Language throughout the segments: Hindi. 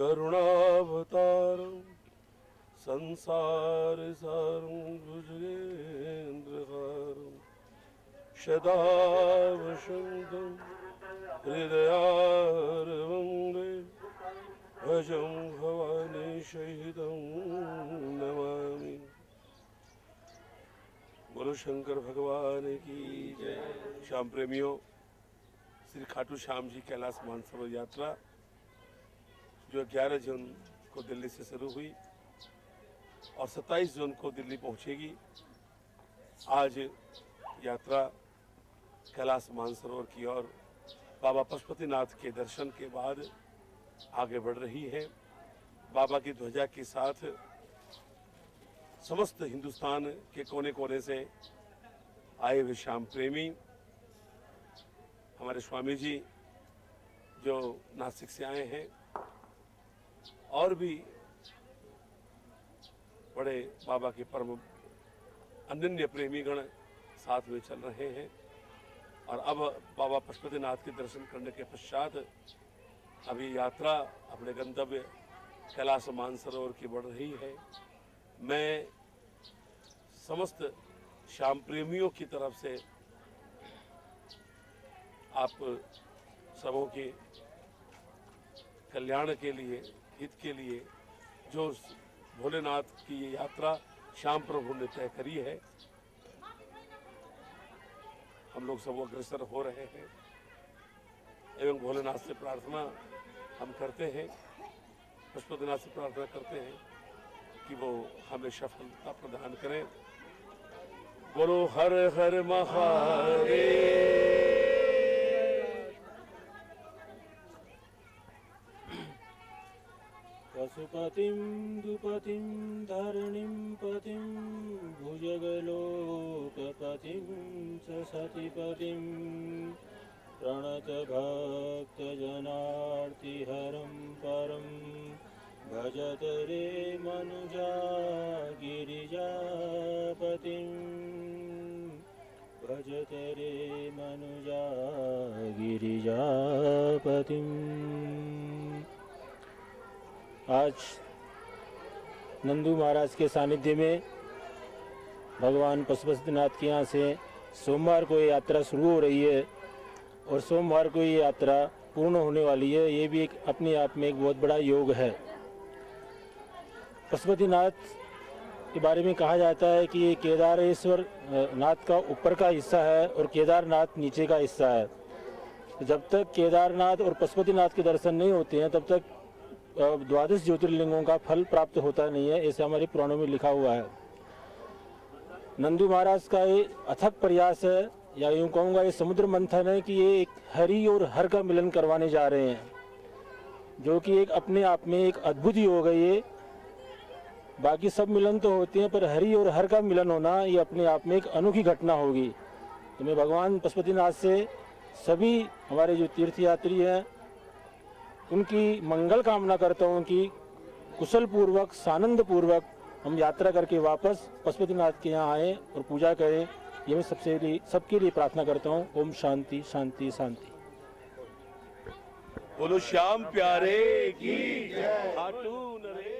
करुणावतारं संसारसारं भुजगेन्द्रहारं सदा वसन्तं हृदयारविन्दे भजं भवानी शहीदं नमामि। बोलो शंकर भगवान की जय। श्याम प्रेमियों, श्री खाटू श्याम जी कैलाश मानसरोवर यात्रा जो 11 जून को दिल्ली से शुरू हुई और 27 जून को दिल्ली पहुंचेगी। आज यात्रा कैलाश मानसरोवर की ओर बाबा पशुपतिनाथ के दर्शन के बाद आगे बढ़ रही है। बाबा की ध्वजा के साथ समस्त हिंदुस्तान के कोने कोने से आए हुए श्याम प्रेमी, हमारे स्वामी जी जो नासिक से आए हैं और भी बड़े बाबा के परम अनन्य प्रेमीगण साथ में चल रहे हैं। और अब बाबा पशुपतिनाथ के दर्शन करने के पश्चात अभी यात्रा अपने गंतव्य कैलाश मानसरोवर की बढ़ रही है। मैं समस्त श्याम प्रेमियों की तरफ से आप सबों के कल्याण के लिए, हित के लिए जो भोलेनाथ की ये यात्रा श्याम प्रभु ने तय करी है, हम लोग सब अग्रसर हो रहे हैं एवं भोलेनाथ से प्रार्थना हम करते हैं, पशुपतिनाथ से प्रार्थना करते हैं कि वो हमें सफलता प्रदान करें। बोलो हर हर महादेव। पशुपतिं दुपतिं धरणिं पतिं भुजगलोकपतिं सतिपतिं प्रणतभक्तजनार्तिहरं परं भजत रे मनुजा गिरिजापतिं भजत रे मनुजा गिरिजापतिं। आज नंदू महाराज के सानिध्य में भगवान पशुपतिनाथ के यहाँ से सोमवार को ये यात्रा शुरू हो रही है और सोमवार को ये यात्रा पूर्ण होने वाली है। ये भी एक अपने आप में एक बहुत बड़ा योग है। पशुपतिनाथ के बारे में कहा जाता है कि ये केदारेश्वर नाथ का ऊपर का हिस्सा है और केदारनाथ नीचे का हिस्सा है। जब तक केदारनाथ और पशुपतिनाथ के दर्शन नहीं होते हैं तब तक 12 ज्योतिर्लिंगों का फल प्राप्त होता नहीं है, ऐसे हमारे पुराणों में लिखा हुआ है। नंदू महाराज का ये अथक प्रयास है, या यूँ कहूँगा ये समुद्र मंथन है कि ये एक हरि और हर का मिलन करवाने जा रहे हैं, जो कि एक अपने आप में एक अद्भुत योग है। ये बाकी सब मिलन तो होते हैं पर हरि और हर का मिलन होना ये अपने आप में एक अनोखी घटना होगी। तो मैं भगवान पशुपतिनाथ से सभी हमारे जो तीर्थयात्री हैं उनकी मंगल कामना करता हूँ कि कुशल पूर्वक सानंद पूर्वक हम यात्रा करके वापस पशुपतिनाथ के यहाँ आएँ और पूजा करें। ये मैं सबके लिए प्रार्थना करता हूँ। ओम शांति शांति शांति। बोलो श्याम प्यारे की जय। Khatu Naresh.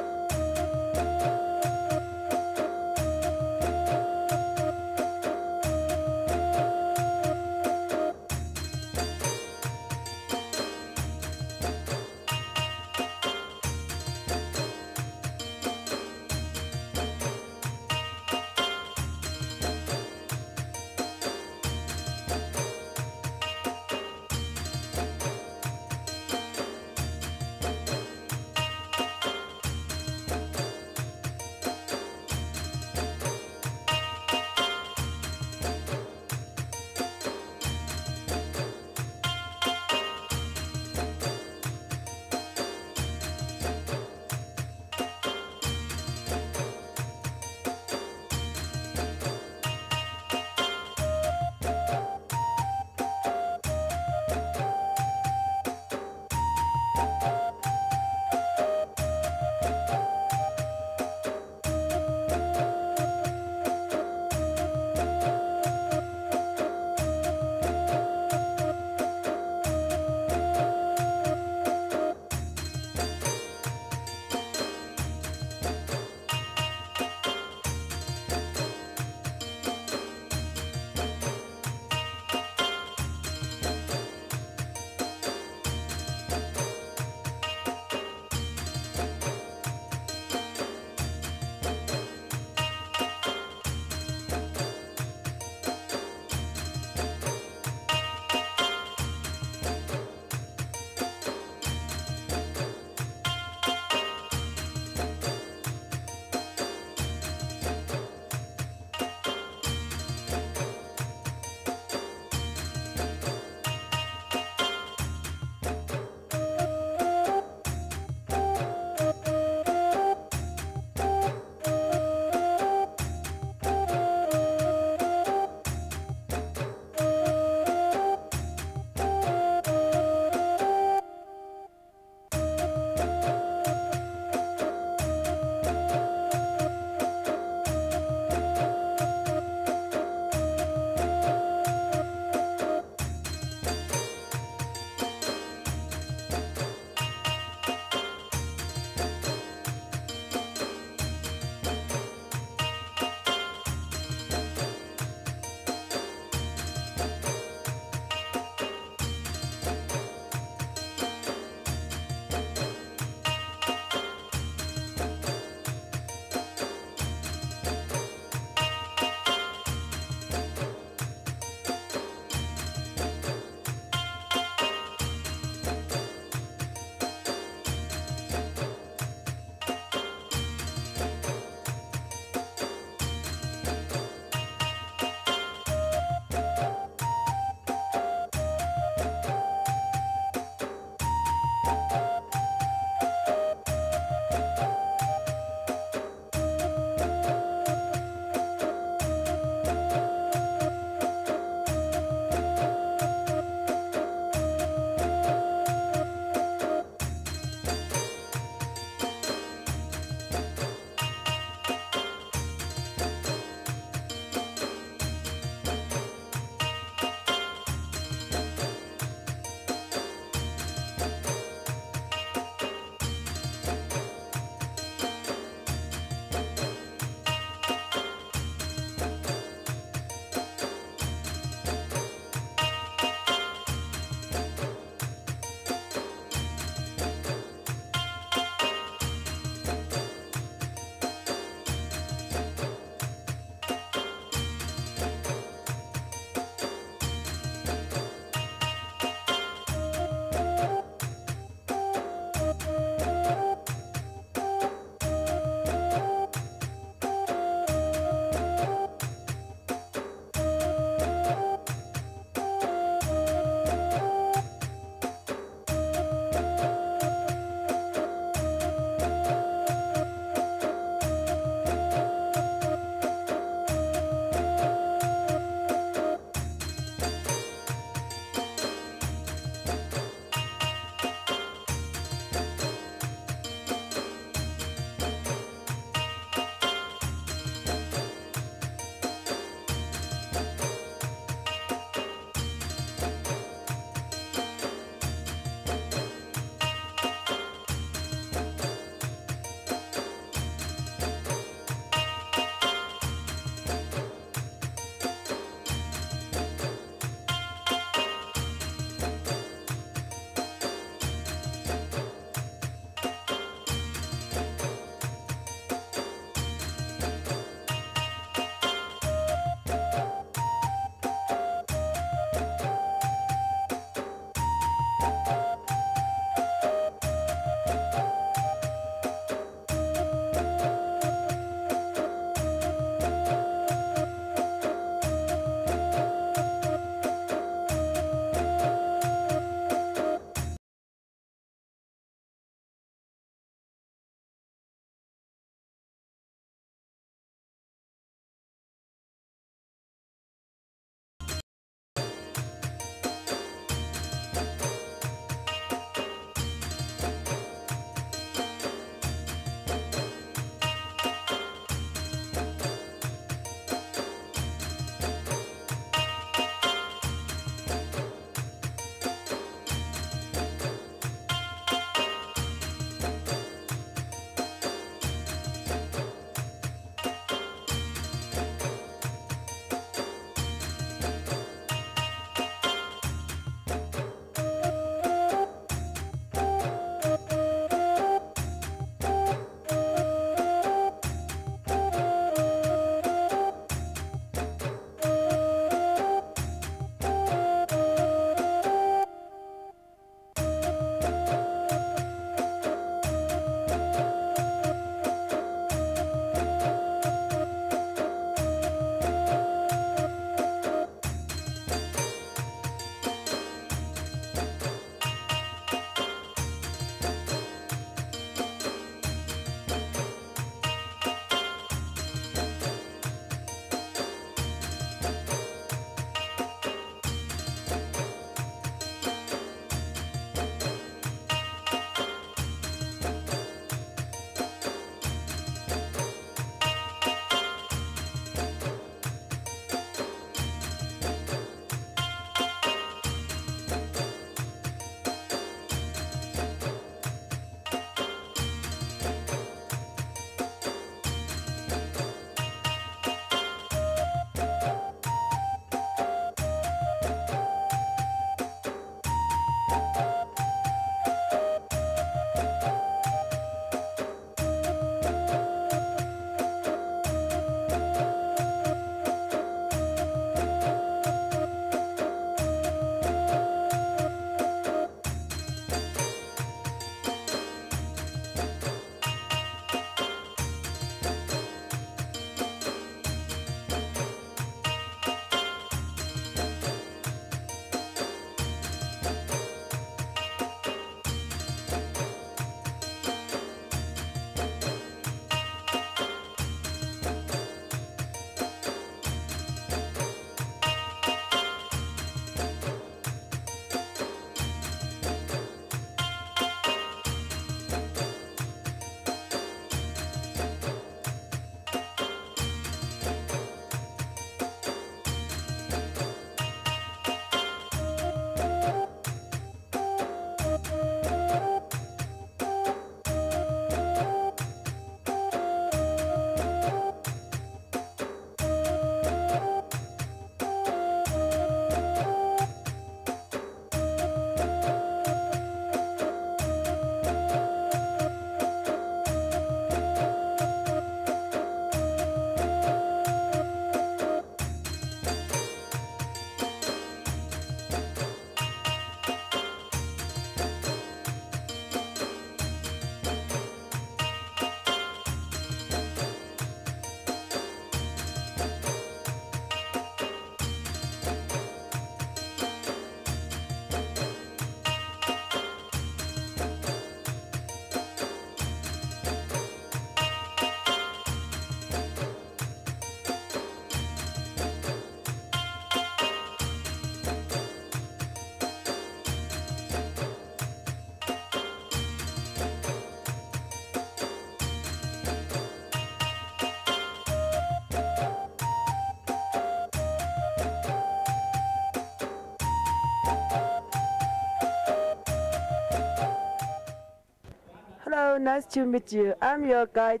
Hello, nice to meet you. I'm your guide.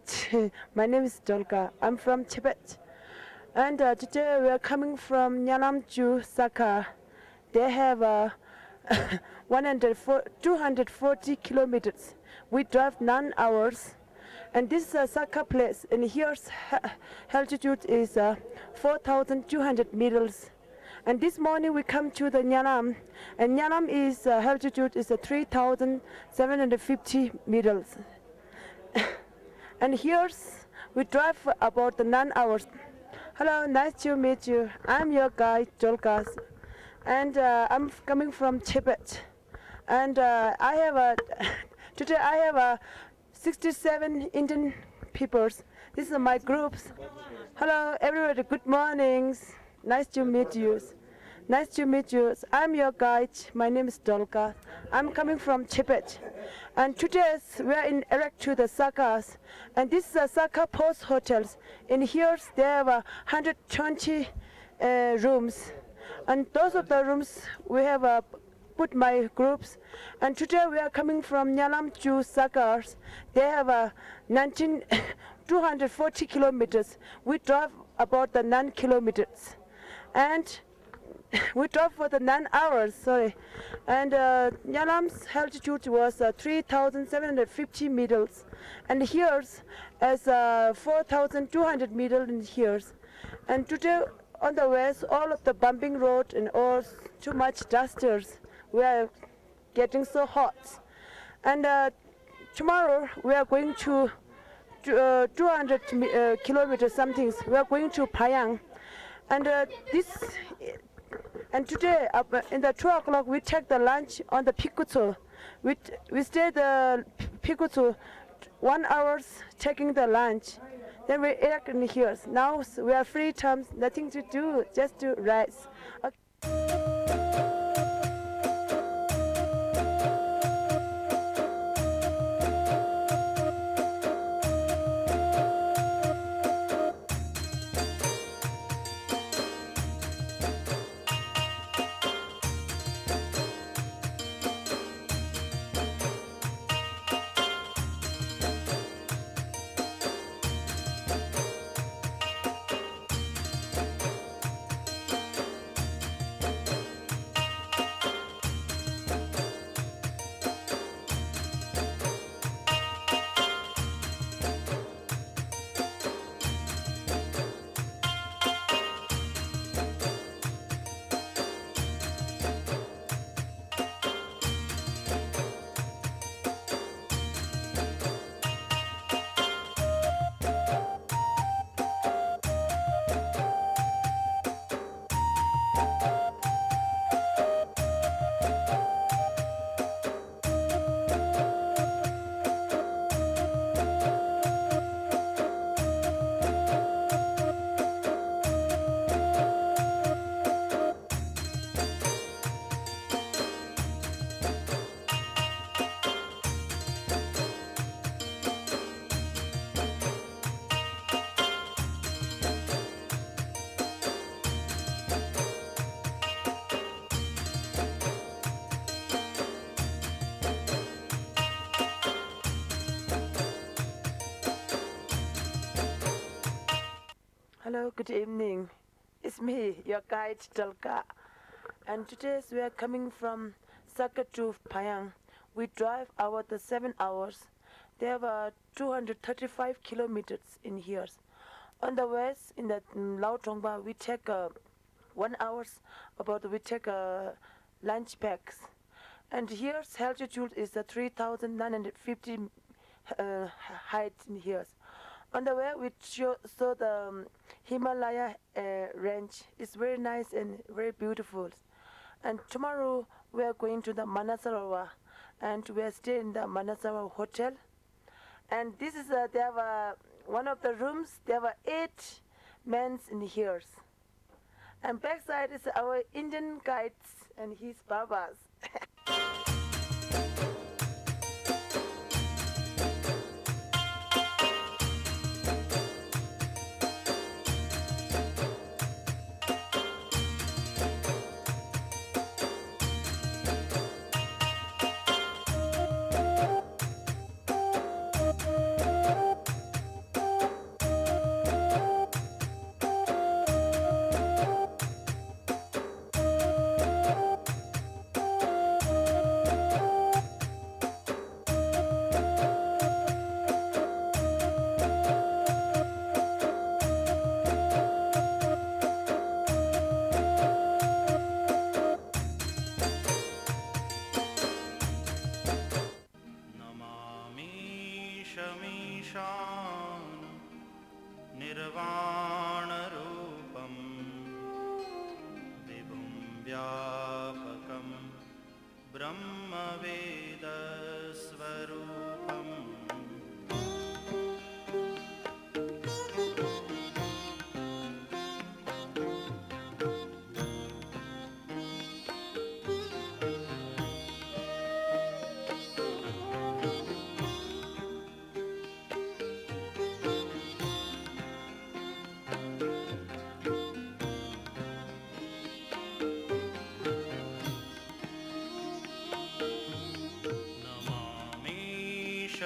My name is Dolka. I'm from Tibet. And today we are coming from Nyanamju, Saka. They have 240 kilometers. We drive 9 hours. And this Saka place, and here's altitude is 4,200 meters. And this morning we come to the Nyanam, and Nyanam is altitude is 3,750 meters. And here's we drive for about 9 hours. Hello, nice to meet you. I'm your guide, Jolkas, and I'm coming from Tibet. And I have today I have 67 Indian peoples. These are my groups. Hello, everybody. Good mornings. Nice to meet you. Nice to meet you. I'm your guide. My name is Dolka. I'm coming from Tibet. And today we are in Erek to the Sakas. And this is a Saka Post Hotels. In here there are 120 rooms. And those of the rooms we have put my groups. And today we are coming from Nyanam to Sakas. They have 240 kilometers. We drive about the 9 kilometers. And we drove for the 9 hours, sorry. And Nyanam's altitude was 3,750 meters. And here's as 4,200 meters in here. And today on the west, all of the bumping road and all too much dusters. We are getting so hot. And tomorrow we are going to 200 kilometers something. We are going to Payang. And today, in the 2 o'clock, we take the lunch on the Pikutu. We stay the Pikutu 1 hour taking the lunch. Then we eat in here. Now we are free time, nothing to do, just to rest. Okay. Hello, good evening. It's me, your guide, Dolka. And today we are coming from Saka to Payang. We drive about the 7 hours. There are 235 kilometers in here. On the west, in the Lao Tongba, we take 1 hour, we take lunch packs. And here's altitude is 3,950 height in here. On the way, we saw the Himalaya range. It's very nice and very beautiful. And tomorrow we are going to the Manasarawa, and we are staying in the Manasarawa hotel. And this is they have one of the rooms. There were 8 men in here. And backside is our Indian guides and his babas.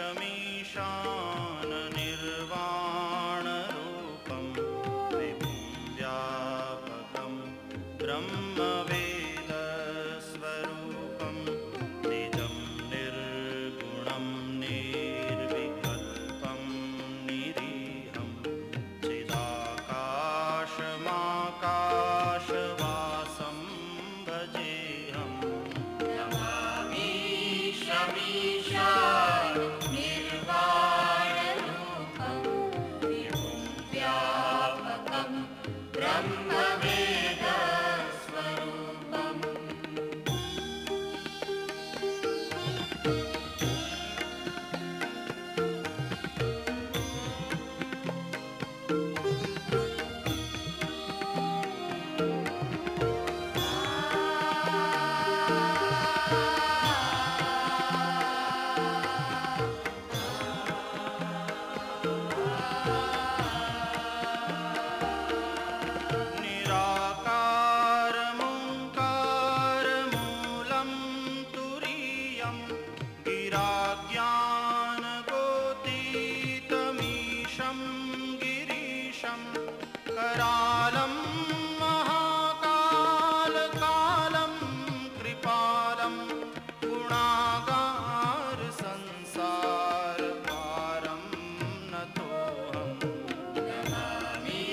शमीशान निर्वाणरूपं विभुं व्यापकं ब्रह्मवेदस्वरूपं निजं निर्गुणं निर्विकल्पं निरीहं चिदाकाशमाकाशवासं भजेऽहं नमामि शमीशान निर्वाणरूपं विभुं व्यापकं ब्रह्मवेदस्वरूपम् निराकारमुङ्कारमूलं तुरीयं गिराज्ञानगोतीतमीशं गिरीशं करालं महाकालकालं कृपालं गुणागारसंसारपारं नतोऽहं नमामि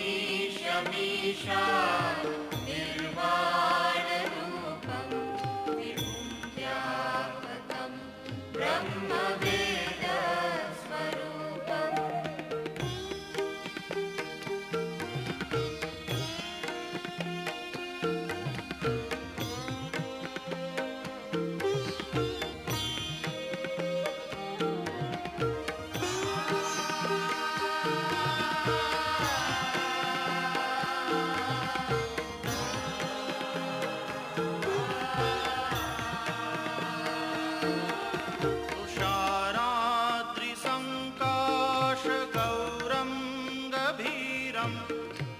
शमीशान निर्वाणरूपं विभुं व्यापकं ब्रह्मवेदस्वरूपम् तुषाराद्रिसङ्काशगौरं गभीरं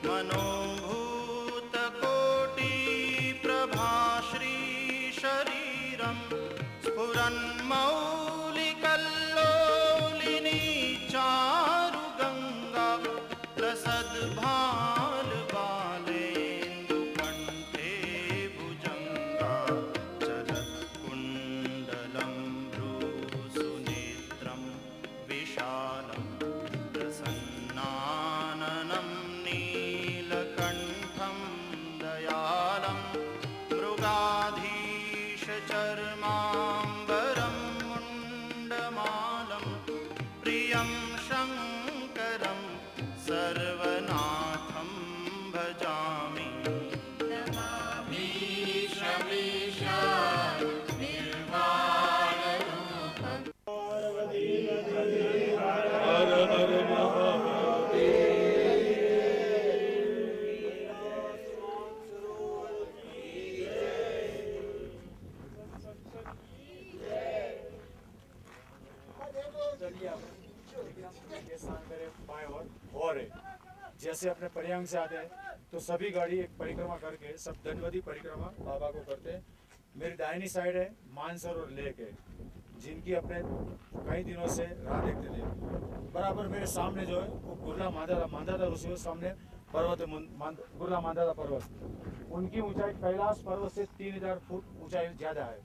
मनोभूतकोटिप्रभाश्रीशरीरं स्फुरन्मौलिकल्लोलिनी चारुगङ्गा प्रसद्भालबालेन्दुकण्ठे भुजङ्गा चलत्कुण्डलं भ्रूसुनेत्रं विशालं प्रसन्नाननं नीलकण्ठं दयालं मृगाधीशचर्माम्बरं मुण्डमालं प्रियं शङ्करं सर्वनाथं भजामि नमामि शमीशान निर्वाणरूपम् हर हर और है जैसे अपने पर्यांग से आते हैं तो सभी गाड़ी एक परिक्रमा करके सब दंडवती परिक्रमा बाबा को करते हैं। मेरी दाहिनी साइड है मानसरोवर लेक है, जिनकी अपने कई दिनों से राह देखते थे। बराबर मेरे सामने जो है वो गुरला मांधाता ऋषि सामने पर्वत है, गुरला मांधाता पर्वत। उनकी ऊंचाई कैलाश पर्वत से 3000 फुट ऊंचाई ज्यादा है।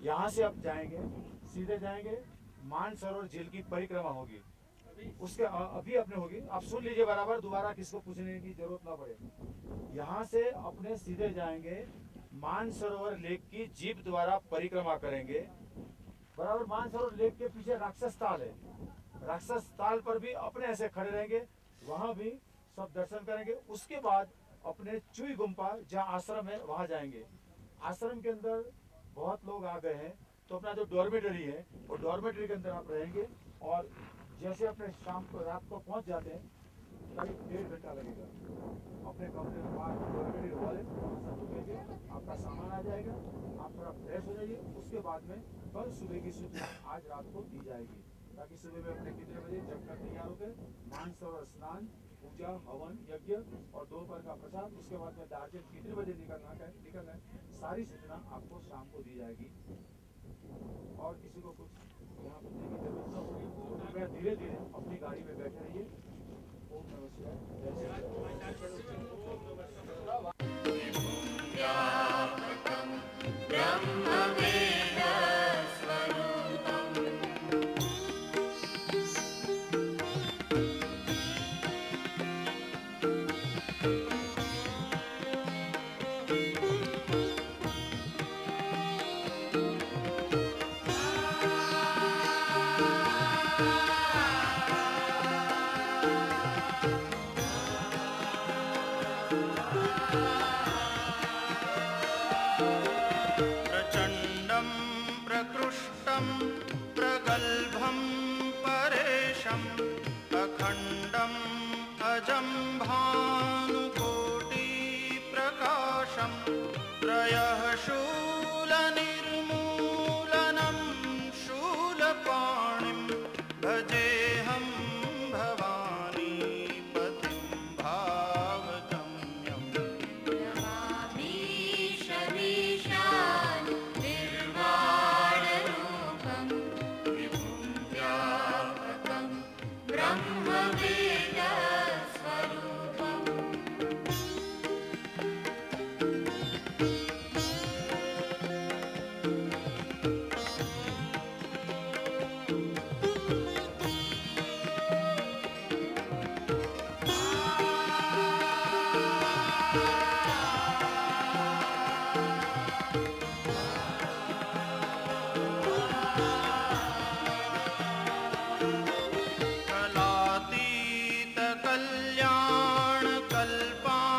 यहाँ से आप जाएंगे, सीधे जाएंगे, मानसरोवर झील की परिक्रमा होगी, उसके अभी अपने होगी। आप सुन लीजिए बराबर, दोबारा किसको पूछने की जरूरत ना पड़े। यहाँ से अपने सीधे जाएंगे, मानसरोवर लेक की जीप द्वारा परिक्रमा करेंगे। बराबर मानसरोवर लेक के पीछे राक्षस ताल है, राक्षस ताल पर भी अपने ऐसे खड़े रहेंगे, वहां भी सब दर्शन करेंगे। उसके बाद अपने चुई गुम्पा जहाँ आश्रम है वहां जाएंगे। आश्रम के अंदर बहुत लोग आ गए हैं, तो अपना जो डॉर्मेटरी है वो डॉर्मेटरी के अंदर आप रहेंगे। और जैसे अपने शाम को रात को पहुंच जाते हैं, करीब 1.5 घंटा लगेगा। अपने कमरे में बाहर डॉर्मेटरी वाले रुकेंगे, आपका सामान आ जाएगा, आप थोड़ा फ्रेश हो जाइए। उसके बाद में कल सुबह की सूचना आज रात को दी जाएगी, ताकि सुबह में अपने कितने बजे जब तक तैयार हो गए, मानसरोवर स्नान, पूजा, हवन, यज्ञ और दोपहर का प्रसाद। उसके बाद में दार्जिलिंग कितने बजे निकलना है सारी सूचना आपको शाम को दी जाएगी। और किसी को कुछ यहाँ पूछने की जरूरत न होगी। कृपया धीरे धीरे अपनी गाड़ी में बैठे रहिए। ओम नमः प्रचण्डं प्रकृष्टं प्रगल्भं परेशम् अखण्डम् अजं भानुकोटिप्रकाशं त्रयः शूलनिर्मूलनं शूलपाणिं भजेऽहं भवानी पतिं भावगम्यम्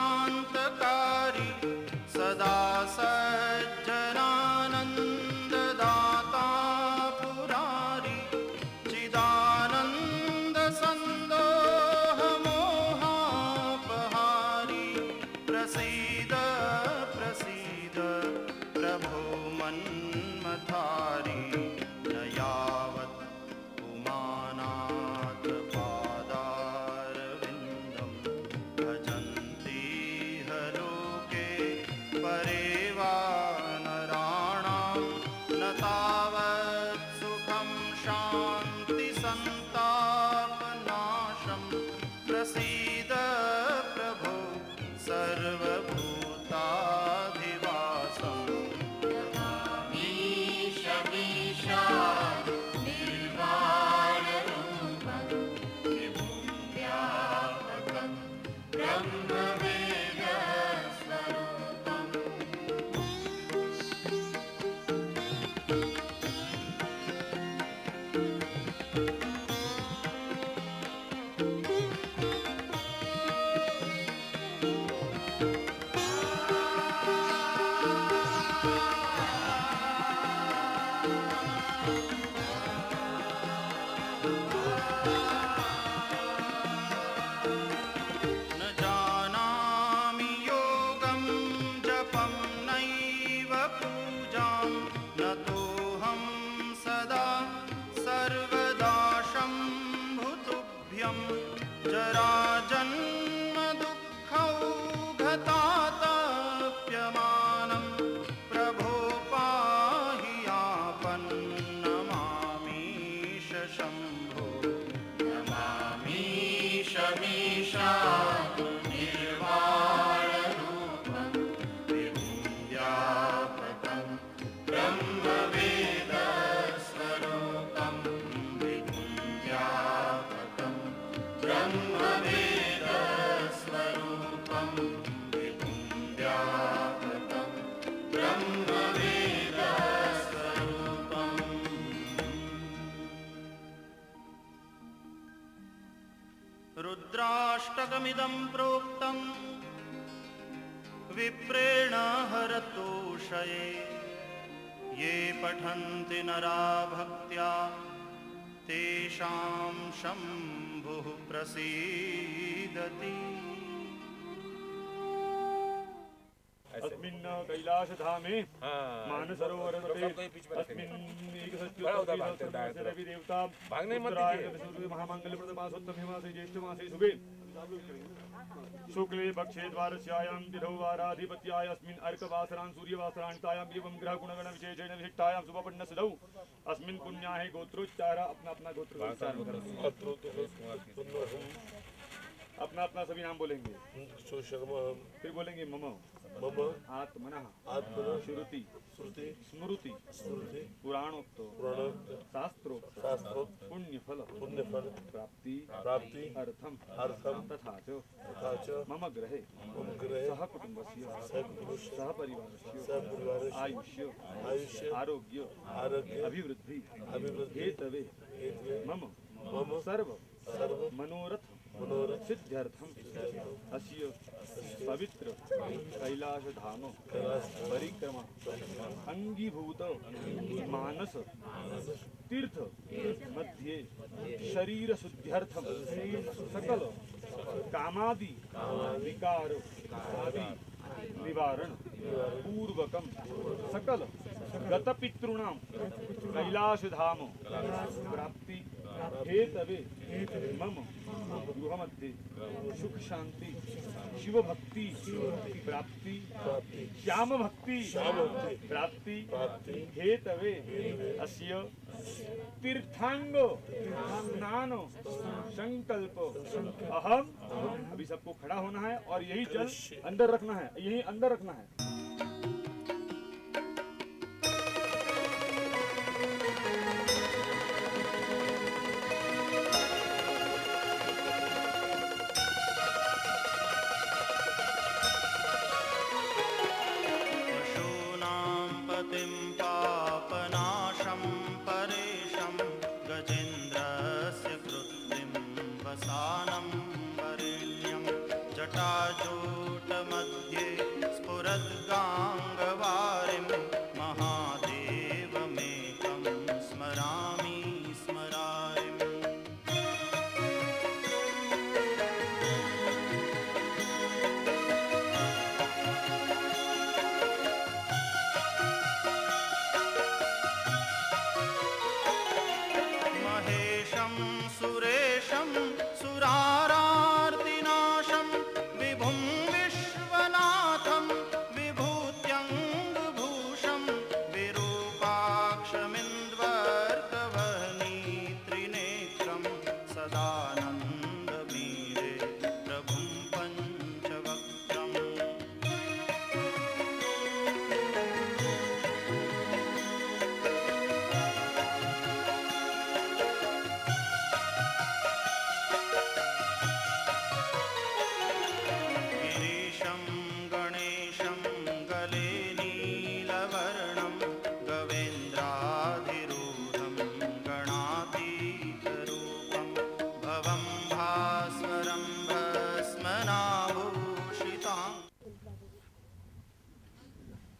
कलातीतकल्याणकल्पान्तकारी सदा सज्जनानन्ददाता पुरारी चिदानन्दसन्दोहमोहापहारी प्रसीद प्रसीद प्रभो मन्मथारी न यावत् उमानाथ पादारविन्दं भजन्ति लोके परे वा नराणां न तावत् सुखं शान्ति सन्तापनाशं प्रसीद प्रभो सर्वभूताधिवासम् न जानामि योगं जपं नैव पूजां न तोऽहं सदा सर्वदा शम्भुतुभ्यं जराजन्मदुःखौघतातप्यमानं प्रभो पाहि आपन्नमामीश शम्भो नमामीश मीशा निर्वाणरूपं विभुं व्यापकं ब्रह्मवेदस्वरूपं विभुं व्यापकं ब्रह्मवेदस्वरूपं विभुं व्यापकं ब्रह्मवेदस्वरूपम् रुद्राष्टकमिदं प्रोक्तं विप्रेण हरतोषये ये पठन्ति नरा भक्त्या तेषां शम्भुः प्रसीदति। अस्मिन् कैलासधामे मानसरोवरतटे अस्मिन् एकसत्युत्तर पता भागते देवी देवता भागने मत दीजिए। महामंगल प्रदमासोत्तम मासे ज्येष्ठ मासे शुभे शुक्ले पक्षे द्वादश्यायां तिथौ वाराधिपत्याय अस्मिन् अर्कवासरान् सूर्यवासरान्तायां एवं ग्रह गुणगण विशेषेण विशिष्टायां शुभपन्न सिद्धौ अस्मिन् पुण्याहे गोत्रोच्चार अपना अपना गोत्र अपना अपना सभी नाम बोलेंगे। फिर बोलेंगे मम आत्मनः श्रुति स्मृति पुराणोक्त शास्त्रोक्त पुण्यफल प्राप्ति अर्थम तथा च मम गृहे सह कुटुम्बस्य सह परिवारस्य आयुष्य आरोग्य अभिवृद्धि हेतवे मम सर्व मनोरथ सिद्ध्यर्थम अस्य पवित्र कैलाश धाम परिक्रमा अंगीभूत मानस तीर्थ मध्ये शरीर शुद्ध्यर्थम सकल कामादि विकार आदि निवारण पूर्वकम सकल गत पितॄणां कैलाश धाम प्राप्ति हेतवे मम गृह मध्ये सुख शांति शिव भक्ति प्राप्ति श्याम भक्ति प्राप्ति हेतवे अस्य तीर्थांग स्नान संकल्प अहम। अभी सबको खड़ा होना है और यही जल अंदर रखना है, यही अंदर रखना है।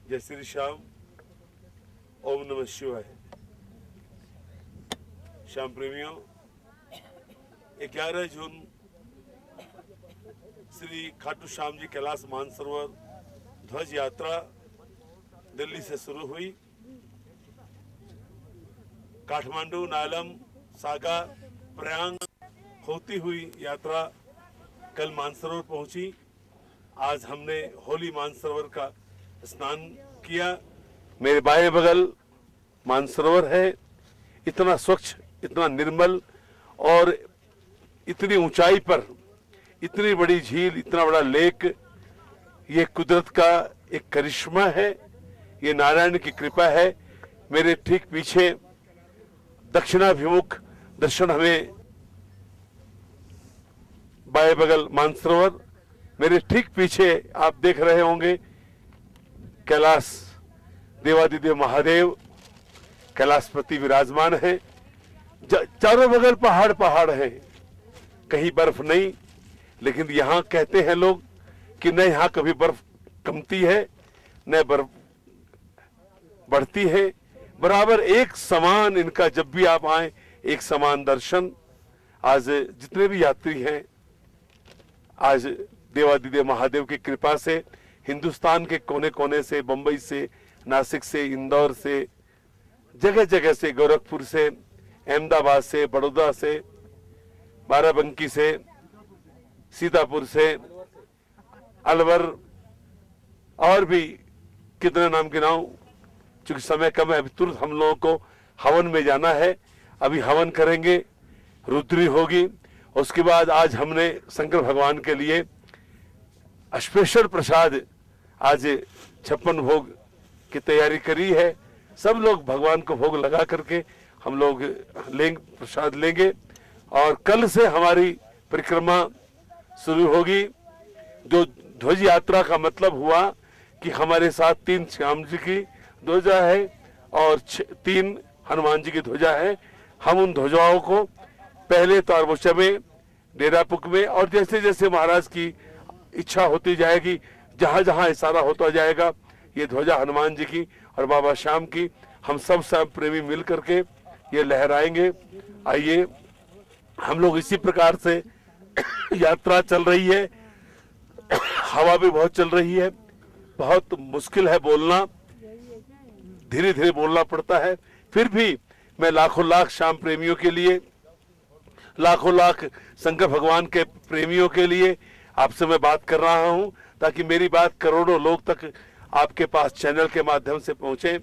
जय श्री श्याम। ओम नमः शिवाय। श्याम प्रेमियों, 11 जून श्री खाटू श्याम जी कैलाश मानसरोवर ध्वज यात्रा दिल्ली से शुरू हुई। काठमांडू, नालम, सागा, प्रयाग होती हुई यात्रा कल मानसरोवर पहुंची। आज हमने होली मानसरोवर का स्नान किया। मेरे बाएं बगल मानसरोवर है। इतना स्वच्छ, इतना निर्मल और इतनी ऊंचाई पर इतनी बड़ी झील, इतना बड़ा लेक, ये कुदरत का एक करिश्मा है, ये नारायण की कृपा है। मेरे ठीक पीछे दक्षिणाभिमुख दर्शन हमें बाएं बगल मानसरोवर, मेरे ठीक पीछे आप देख रहे होंगे कैलाश देवादिदेव महादेव कैलाशपति विराजमान है। चारों बगल पहाड़ पहाड़ है, कहीं बर्फ नहीं, लेकिन यहाँ कहते हैं लोग कि न यहाँ कभी बर्फ कमती है न बर्फ बढ़ती है, बराबर एक समान इनका जब भी आप आए एक समान दर्शन। आज जितने भी यात्री हैं, आज देवादिदेव महादेव की कृपा से हिंदुस्तान के कोने कोने से, बंबई से, नासिक से, इंदौर से, जगह जगह से, गोरखपुर से, अहमदाबाद से, बड़ौदा से, बाराबंकी से, सीतापुर से, अलवर और भी कितने नाम गिनाऊं, चूंकि समय कम है। अभी तुरंत हम लोगों को हवन में जाना है, अभी हवन करेंगे, रुद्री होगी। उसके बाद आज हमने शंकर भगवान के लिए स्पेशल प्रसाद, आज 56 भोग की तैयारी करी है। सब लोग भगवान को भोग लगा करके हम लोग लेंगे, प्रसाद लेंगे। और कल से हमारी परिक्रमा शुरू होगी। जो ध्वज यात्रा का मतलब हुआ कि हमारे साथ 3 श्याम जी की ध्वजा है और 3 हनुमान जी की ध्वजा है। हम उन ध्वजाओं को पहले तारबोचा में, डेरापुक में, और जैसे जैसे महाराज की इच्छा होती जाएगी, जहां जहां इशारा होता जाएगा, ये ध्वजा हनुमान जी की और बाबा श्याम की, हम सब प्रेमी मिल करके ये लहराएंगे। आइए, हम लोग इसी प्रकार से यात्रा चल रही है। हवा भी बहुत चल रही है, बहुत मुश्किल है बोलना, धीरे धीरे बोलना पड़ता है। फिर भी मैं लाखों लाख श्याम प्रेमियों के लिए, लाखों लाख शंकर भगवान के प्रेमियों के लिए आपसे मैं बात कर रहा हूं, ताकि मेरी बात करोड़ों लोग तक आपके पास चैनल के माध्यम से पहुंचे।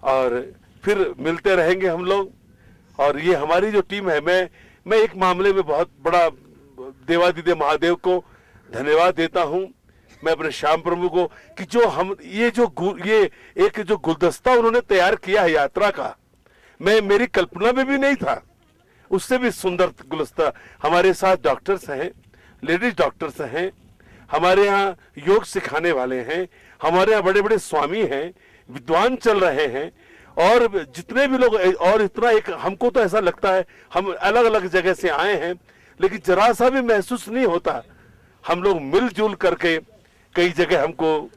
और फिर मिलते रहेंगे हम लोग। और ये हमारी जो टीम है, मैं एक मामले में बहुत बड़ा देवादिदेव महादेव को धन्यवाद देता हूं। मैं अपने श्याम प्रभु को कि जो हम ये एक जो गुलदस्ता उन्होंने तैयार किया है यात्रा का, मेरी कल्पना में भी नहीं था। उससे भी सुंदर गुलदस्ता। हमारे साथ डॉक्टर्स हैं, लेडीज डॉक्टर्स हैं, हमारे यहाँ योग सिखाने वाले हैं, हमारे यहाँ बड़े बड़े स्वामी हैं, विद्वान चल रहे हैं, और जितने भी लोग, और इतना एक हमको तो ऐसा लगता है हम अलग अलग जगह से आए हैं, लेकिन जरा सा भी महसूस नहीं होता। हम लोग मिलजुल करके, कई जगह हमको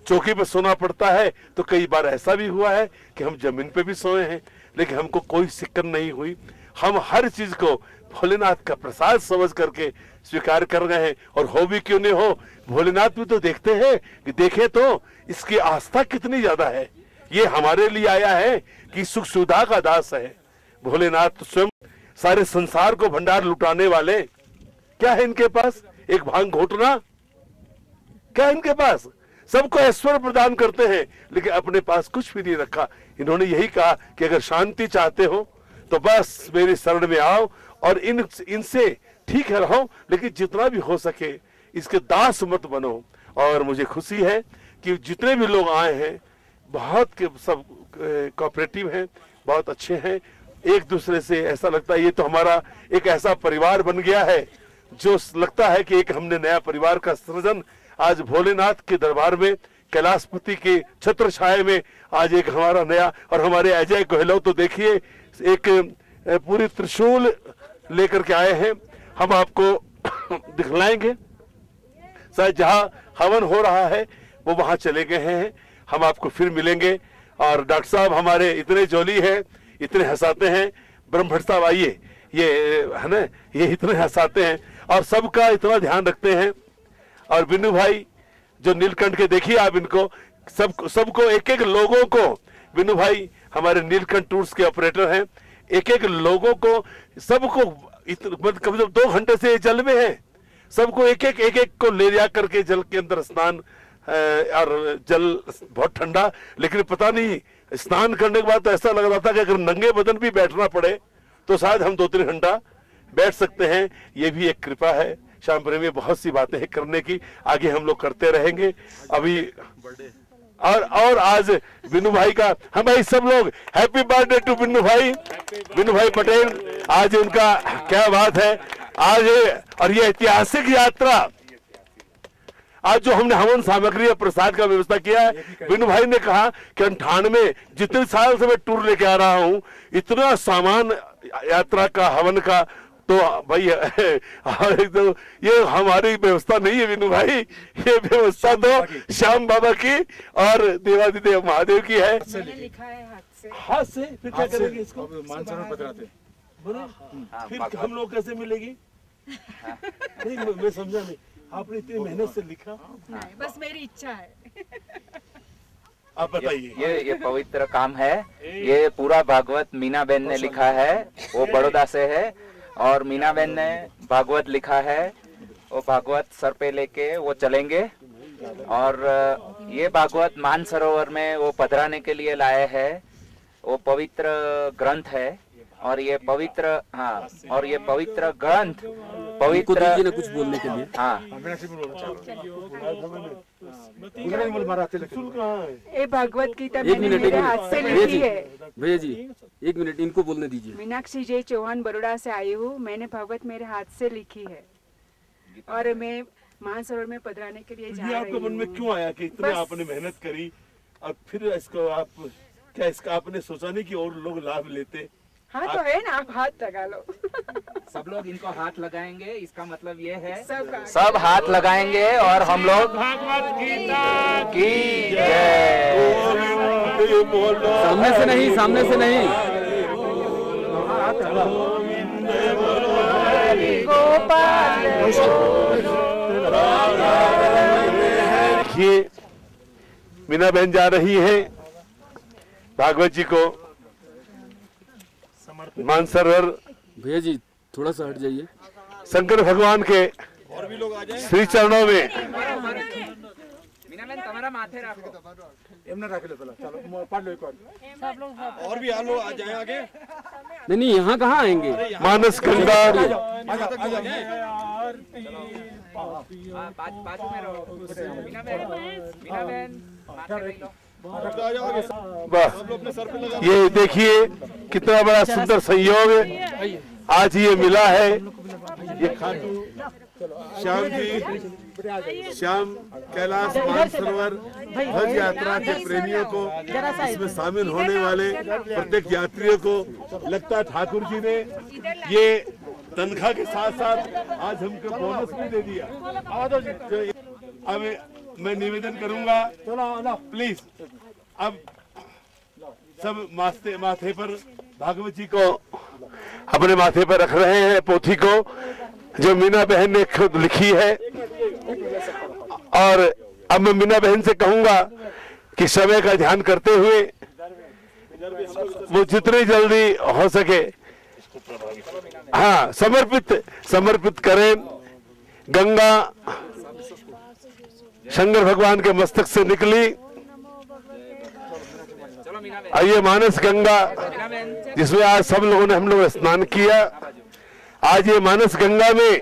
चौकी पर सोना पड़ता है, तो कई बार ऐसा भी हुआ है कि हम जमीन पे भी सोए हैं, लेकिन हमको कोई सिक्कन नहीं हुई। हम हर चीज को भोलेनाथ का प्रसाद समझ करके स्वीकार कर रहे हैं। और हो भी क्यों नहीं हो, भोलेनाथ भी तो देखते हैं कि देखे तो इसकी आस्था कितनी ज्यादा है। ये हमारे लिए आया है कि सुख सुविधा का दास है। भोलेनाथ तो स्वयं सारे संसार को भंडार लुटाने वाले। क्या है इनके पास? एक भांग घोटना? क्या है इनके पास? सबको ऐश्वर्य प्रदान करते हैं, लेकिन अपने पास कुछ भी नहीं रखा। इन्होंने यही कहा कि अगर शांति चाहते हो तो बस मेरी शरण में आओ और इनसे ठीक है रहो, लेकिन जितना भी हो सके इसके दास मत बनो। और मुझे खुशी है कि जितने भी लोग आए हैं, बहुत के सब कोऑपरेटिव हैं, बहुत अच्छे हैं। एक दूसरे से ऐसा लगता है ये तो हमारा एक ऐसा परिवार बन गया है, जो लगता है कि एक हमने नया परिवार का सृजन आज भोलेनाथ के दरबार में, कैलाशपति के छत्र छाया में आज एक हमारा नया। और हमारे अजय गहलोत तो देखिए एक पूरी त्रिशूल लेकर के आए हैं। हम आपको दिखलाएंगे, शायद जहां हवन हो रहा है वो वहां चले गए हैं। हम आपको फिर मिलेंगे। और डॉक्टर साहब हमारे इतने जोली हैं, इतने हंसाते हैं। ब्रह्मभट्ट साहब आइए, ये है ना, ये इतने हंसाते हैं और सबका इतना ध्यान रखते हैं। और बिन्नू भाई जो नीलकंठ के, देखिए आप इनको सबको एक एक लोगों को, बिन्नू भाई हमारे नीलकंठ टूर्स के ऑपरेटर हैं, एक एक लोगों को, सबको मतलब कम से कम 2 घंटे से जल में है, सबको एक एक को ले जा करके जल के अंदर स्नान। और जल बहुत ठंडा, लेकिन पता नहीं स्नान करने के बाद तो ऐसा लग रहा था कि अगर नंगे बदन भी बैठना पड़े तो शायद हम 2-3 घंटा बैठ सकते हैं। ये भी एक कृपा है श्याम प्रेमी, बहुत सी बातें हैं करने की, आगे हम लोग करते रहेंगे। अभी और आज बिन्नू भाई का, हम भाई सब लोग हैप्पी बर्थडे टू बिन्नू भाई पटेल। आज उनका क्या बात है आज। और ये ऐतिहासिक यात्रा, आज जो हमने हवन सामग्री और प्रसाद का व्यवस्था किया है, बिन्नू भाई ने कहा कि 98 जितने साल से मैं टूर लेके आ रहा हूं, इतना सामान यात्रा का, हवन का, तो भाई एकदम ये हमारी व्यवस्था नहीं है बिन्नू भाई, ये व्यवस्था तो श्याम बाबा की और देवादिदेव महादेव की है। लिखा है हाथ से फिर क्या करेंगे इसको? मानसरोवर पधराते फिर हम लोग कैसे मिलेगी? नहीं, मैं समझा नहीं, आपने इतनी मेहनत से लिखा। नहीं, बस मेरी इच्छा है। आप बताइए। ये पवित्र काम है। ये पूरा भागवत मीना बहन ने लिखा है, वो बड़ौदा से है। और मीना बहन ने भागवत लिखा है, वो भागवत सर पे लेके वो चलेंगे। और ये भागवत मानसरोवर में वो पधराने के लिए लाए हैं। वो पवित्र ग्रंथ है और ये पवित्र, हाँ, और ये पवित्र ग्रंथ पवित्र कुछ बोलने के लिए। हाँ, ये भागवत गीता मैंने मेरे हाथ से लिखी है। भैया जी 1 मिनट इनको बोलने दीजिए। मीनाक्षी जय चौहान बड़ौदा से आई हूँ। मैंने भागवत मेरे हाथ से लिखी है और मैं मानसरोवर में पधराने के लिए जा रही हूँ। आपके मन में क्यों आया कि इतने आपने मेहनत करी और फिर इसको आप क्या इसका आपने सोचा नहीं कि और लोग लाभ लेते? हाँ तो है ना, आप हाथ लगा लो। सब लोग इनको हाथ लगाएंगे, इसका मतलब ये है सब हाथ लगाएंगे और हम लोग भागवत गीता की जय। सामने से नहीं, सामने से नहीं। देखिए मीना बहन जा रही है भागवत जी को मानसरोवर। भैया जी थोड़ा सा हट जाइए। शंकर भगवान के श्री चरणों में तुम्हारा माथे रखो। और भी आलो आ जाए आगे। नहीं, यहाँ कहाँ आएंगे? मानस गंगा बाजू में रहो। मीना बहन माथे रखो। वाह, ये देखिए कितना बड़ा सुंदर संयोग आज ये मिला है। ये खाटू श्याम जी, श्याम कैलाश मानसरोवर ध्वज यात्रा के प्रेमियों को, इसमें शामिल होने वाले प्रत्येक यात्रियों को लगता ठाकुर जी ने ये तनख्वाह के साथ साथ आज हमको बोनस भी दे दिया। अब मैं निवेदन करूंगा, प्लीज अब सब माथे पर भागवत जी को अपने माथे पर रख रहे हैं, पोथी को जो मीना बहन ने खुद लिखी है। और अब मैं मीना बहन से कहूंगा कि समय का ध्यान करते हुए वो जितनी जल्दी हो सके हाँ समर्पित करें। गंगा शंकर भगवान के मस्तक से निकली और ये मानस गंगा जिसमें आज सब लोगों ने हम लोग स्नान किया। आज ये मानस गंगा में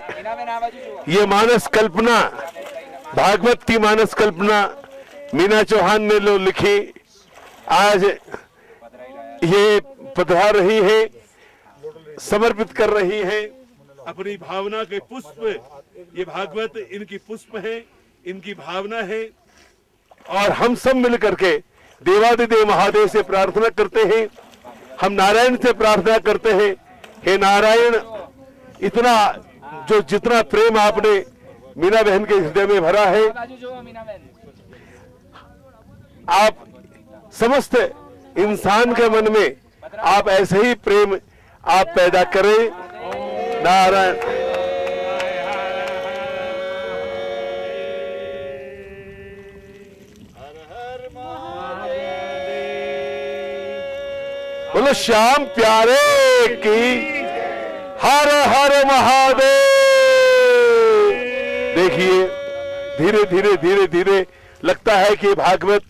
ये मानस कल्पना, भागवत की मानस कल्पना मीना चौहान ने लो लिखी, आज ये पधरा रही है, समर्पित कर रही है अपनी भावना के पुष्प। ये भागवत इनकी पुष्प है, इनकी भावना है। और हम सब मिल करके देवादिदेव महादेव से प्रार्थना करते हैं, हम नारायण से प्रार्थना करते हैं, हे नारायण, इतना जो जितना प्रेम आपने मीना बहन के हृदय में भरा है, आप समस्त इंसान के मन में आप ऐसे ही प्रेम आप पैदा करें। नारायण। बोलो श्याम प्यारे की हर हर महादेव। देखिए धीरे धीरे धीरे धीरे लगता है कि भागवत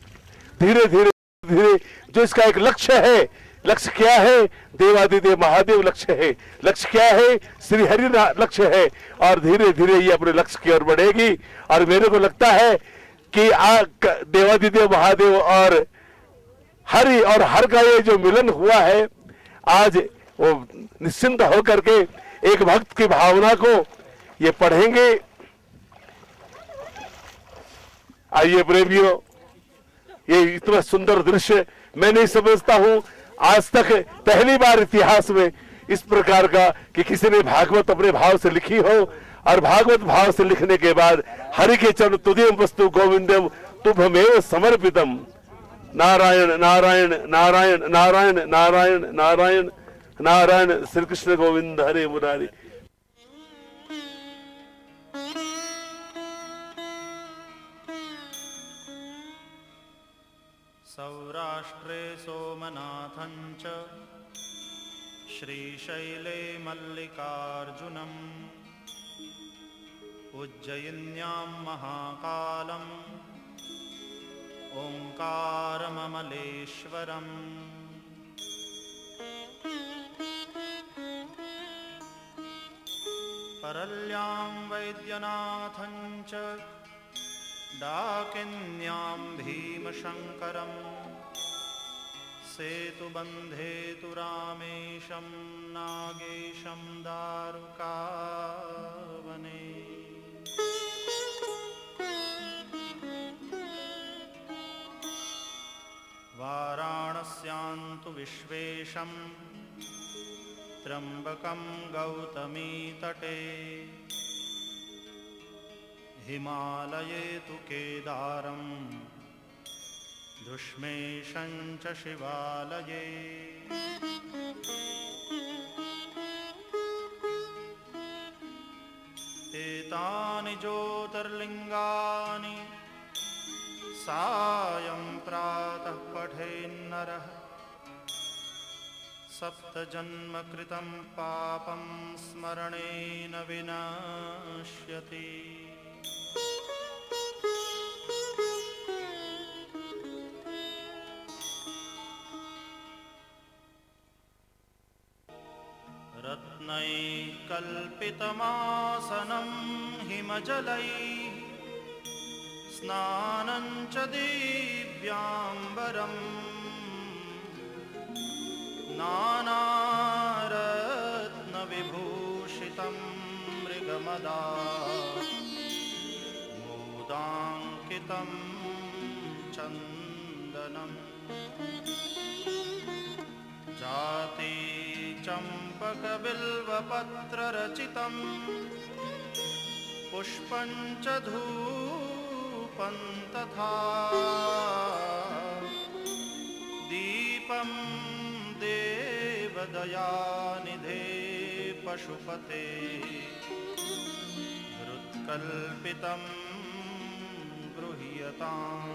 धीरे धीरे धीरे जो इसका एक लक्ष्य है, लक्ष्य क्या है? देवादिदेव महादेव लक्ष्य है। लक्ष्य क्या है? श्री हरि लक्ष्य है। और धीरे धीरे ये अपने लक्ष्य की ओर बढ़ेगी। और मेरे को लगता है कि देवादिदेव महादेव और हरि और हर का ये जो मिलन हुआ है, आज वो निश्चिंत होकर के एक भक्त की भावना को ये पढ़ेंगे। आइए प्रेमियों, ये इतना सुंदर दृश्य मैं नहीं समझता हूं आज तक पहली बार इतिहास में इस प्रकार का कि किसी ने भागवत अपने भाव से लिखी हो। और भागवत भाव से लिखने के बाद हरि के चरण तुदीयम वस्तु गोविंदम तुभमेव समर्पितम। नारायण नारायण नारायण नारायण नारायण नारायण नारायण। श्री कृष्ण गोविंद हरे मुरारी। श्रीशैले मल्लिकार्जुनम् उज्जयिन्यां महाकालम् ओंकारममलेश्वरम् परल्यां वैद्यनाथं च डाकिन्यां भीमशङ्करम् सेतुबन्धेतु रामेशं नागेशं दारुकावने वाराणस्यां तु विश्वेशं त्र्यम्बकं गौतमीतटे हिमालये तु केदारं धुष्मेशं च शिवालये एतानि ज्योतिर्लिङ्गानि सायं प्रातः पठेन्नरः सप्तजन्मकृतं पापं स्मरणेन विनाश्यति रत्नैः कल्पितमासनं हिमजलैः स्नानं च दिव्याम्बरम् नानारत्नविभूषितं मृगमदा मोदाङ्कितं चन्दनम् जाति चम्पकबिल्वपत्ररचितं पुष्पं च धूपं तथा दीपं देवदयानिधे पशुपते हृत्कल्पितं गृह्यताम्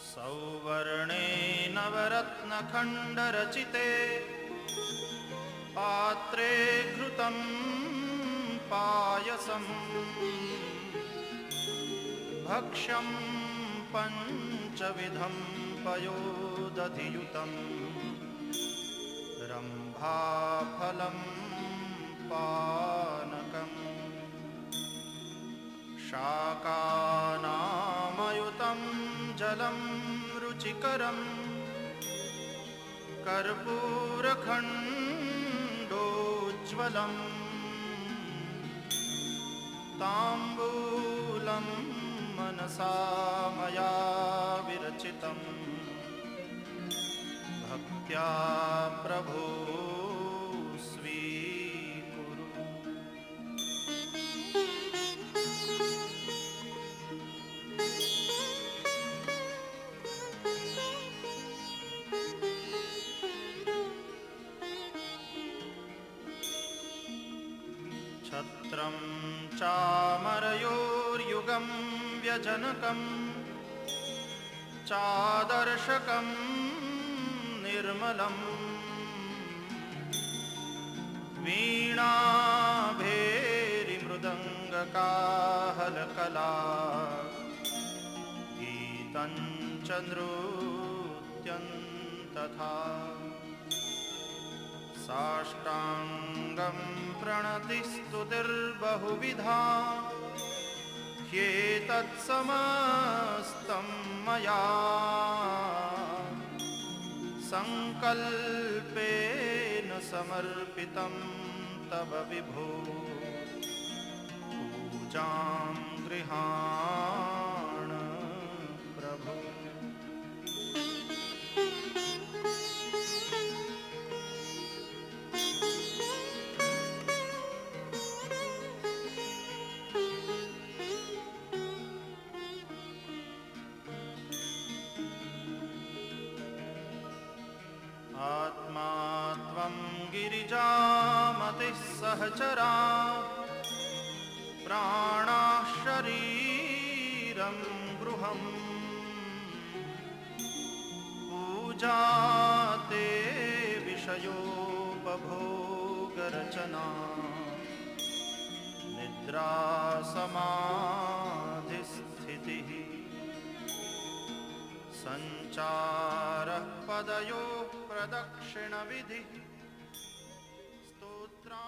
सौवर्णे नवरत्नखण्डरचिते पात्रे घृतं पायसं भक्ष्यं पञ्चविधं पयोदधियुतं रम्भाफलं पानकम् शाकानामयुतं जलं रुचिकरं कर्पूरखण्डोज्ज्वलं ताम्बूलं मनसा मया विरचितं भक्त्या प्रभो स्वीकुरु। छत्रं चामरयोर्युगं व्यजनकं चादर्शकं निर्मलं वीणाभेरिमृदङ्गकाहलकला गीतं च नृत्यं तथा साष्टाङ्गं प्रणतिस्तुतिर्बहुविधा ह्येतत्समस्तं मया संकल्पेन समर्पितं तव विभो पूजां गृहाण प्रभो। आत्मा त्वं गिरिजामतिः सहचरा पवित्रं गृहम् पूजाते विषयोपभोगरचना निद्रा समाधिस्थितिः संचारः पदयोः प्रदक्षिणविधिः स्तोत्रा